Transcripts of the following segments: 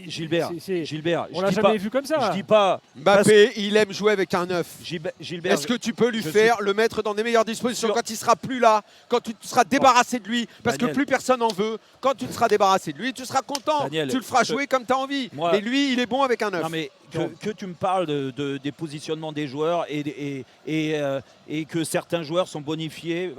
Gilbert, on l'a jamais vu comme ça. Je dis pas. Mbappé, il aime jouer avec un 9. Gilbert, est-ce que tu peux lui faire le mettre dans des meilleures dispositions quand il sera plus là, quand tu seras débarrassé de lui, parce que plus personne en veut. Quand tu te seras débarrassé de lui, tu seras content. Daniel, tu le feras jouer comme tu as envie. Mais lui, il est bon avec un 9. Non mais que tu me parles des positionnements des joueurs et que certains joueurs sont bonifiés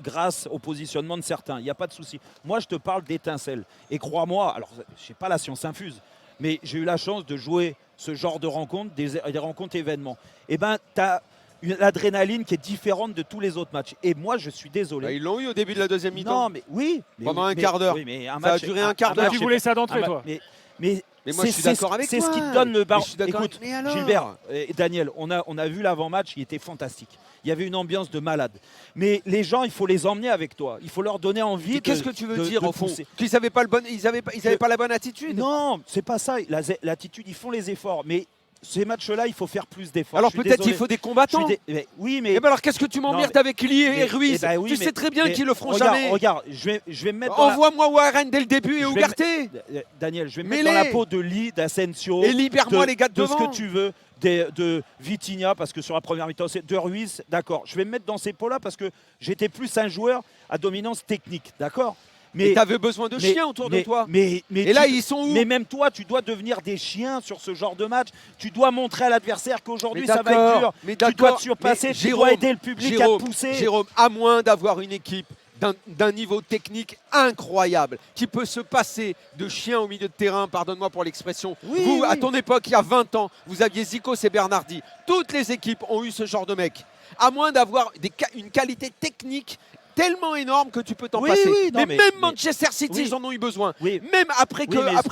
grâce au positionnement de certains. Il n'y a pas de souci. Moi, je te parle d'étincelles. Et crois-moi, alors je sais pas la science infuse, mais j'ai eu la chance de jouer ce genre de rencontres, des rencontres événements. Et ben, tu as l'adrénaline qui est différente de tous les autres matchs. Et moi, je suis désolé. Bah, ils l'ont eu au début de la deuxième mi-temps. Non, mais oui. Pendant un quart d'heure. Oui, mais ça a duré un quart d'heure. Tu voulais ça d'entrée, toi. Mais moi, je suis d'accord avec toi. C'est ce qui te donne le ballon. Écoute, Gilbert et Daniel, on a vu l'avant-match, il était fantastique. Il y avait une ambiance de malade. Mais les gens, il faut les emmener avec toi. Il faut leur donner envie. Qu'est-ce que tu veux dire au fond? Qu'ils n'avaient pas, pas la bonne attitude? Non, c'est pas ça. L'attitude, ils font les efforts. Mais ces matchs-là, il faut faire plus d'efforts. Alors peut-être il faut des combattants. Oui, mais. Et ben alors qu'est-ce que tu m'emmerdes avec Lee et Ruiz? Tu sais très bien qu'ils le feront jamais. Regarde, je vais me mettre. Envoie-moi Warren dès le début et Ugarte. Daniel, je vais me mettre dans la peau de Lee, d'Asensio. Et libère-moi les gars de devant. De ce que tu veux. De Vitinha, parce que sur la première mi-temps, c'est de Ruiz, d'accord. Je vais me mettre dans ces pots-là parce que j'étais plus un joueur à dominance technique, d'accord. Mais tu avais besoin de chiens autour de toi. Et là, ils sont où? Mais même toi, tu dois devenir des chiens sur ce genre de match. Tu dois montrer à l'adversaire qu'aujourd'hui, ça va être dur. Tu dois te surpasser, tu dois aider le public à te pousser. Jérôme, à moins d'avoir une équipe d'un niveau technique incroyable, qui peut se passer de chien au milieu de terrain, pardonne-moi pour l'expression. Vous, à ton époque, il y a 20 ans, vous aviez Zico et Bernardi. Toutes les équipes ont eu ce genre de mec. À moins d'avoir une qualité technique tellement énorme que tu peux t'en passer. Mais même Manchester City, ils en ont eu besoin. Même après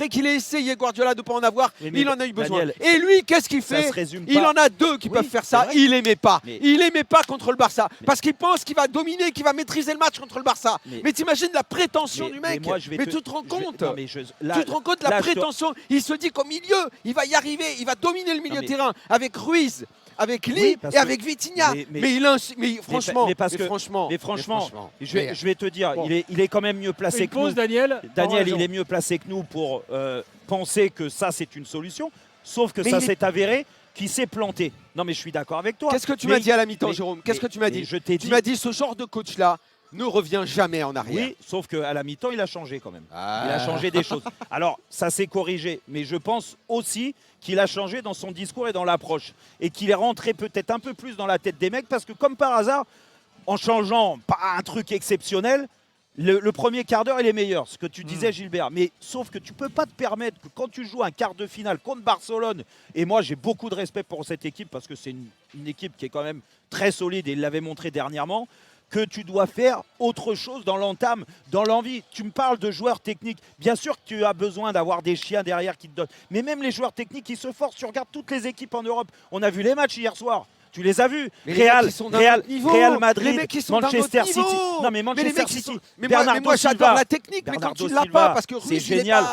qu'il ait essayé Guardiola de ne pas en avoir, il en a eu besoin. Daniel, et lui, qu'est-ce qu'il fait? Il en a deux qui peuvent faire ça. Il n'aimait pas. Il n'aimait pas contre le Barça. Parce qu'il pense qu'il va dominer, qu'il va maîtriser le match contre le Barça. Mais t'imagines la prétention du mec. Mais tu te rends compte? Tu te rends compte de la prétention? Il se dit qu'au milieu, il va y arriver. Il va dominer le milieu de terrain avec Ruiz, avec Lee et avec Vitinha. Mais franchement, je vais te dire, il est quand même mieux placé que nous. Daniel, il est mieux placé que nous pour penser que ça, c'est une solution. Sauf que ça s'est avéré qu'il s'est planté. Non, mais je suis d'accord avec toi. Qu'est-ce que tu m'as dit à la mi-temps, Jérôme? Qu'est-ce que tu m'as dit? Tu m'as dit, ce genre de coach-là ne revient jamais en arrière. Oui, sauf qu'à la mi-temps, il a changé quand même. Il a changé des choses. Alors, ça s'est corrigé. Mais je pense aussi qu'il a changé dans son discours et dans l'approche. Et qu'il est rentré peut-être un peu plus dans la tête des mecs. Parce que comme par hasard, en changeant pas un truc exceptionnel, le premier quart d'heure, il est meilleur. Ce que tu disais, Gilbert. Mais sauf que tu ne peux pas te permettre que quand tu joues un quart de finale contre Barcelone, et moi, j'ai beaucoup de respect pour cette équipe parce que c'est une équipe qui est quand même très solide et il l'avait montré dernièrement, que tu dois faire autre chose dans l'entame, dans l'envie. Tu me parles de joueurs techniques. Bien sûr que tu as besoin d'avoir des chiens derrière qui te donnent. Mais même les joueurs techniques, ils se forcent. Tu regardes toutes les équipes en Europe. On a vu les matchs hier soir. Tu les as vus. Real Madrid, Manchester City. Non, mais Manchester City. Mais moi, j'adore la technique. Mais quand tu ne l'as pas, parce que c'est génial.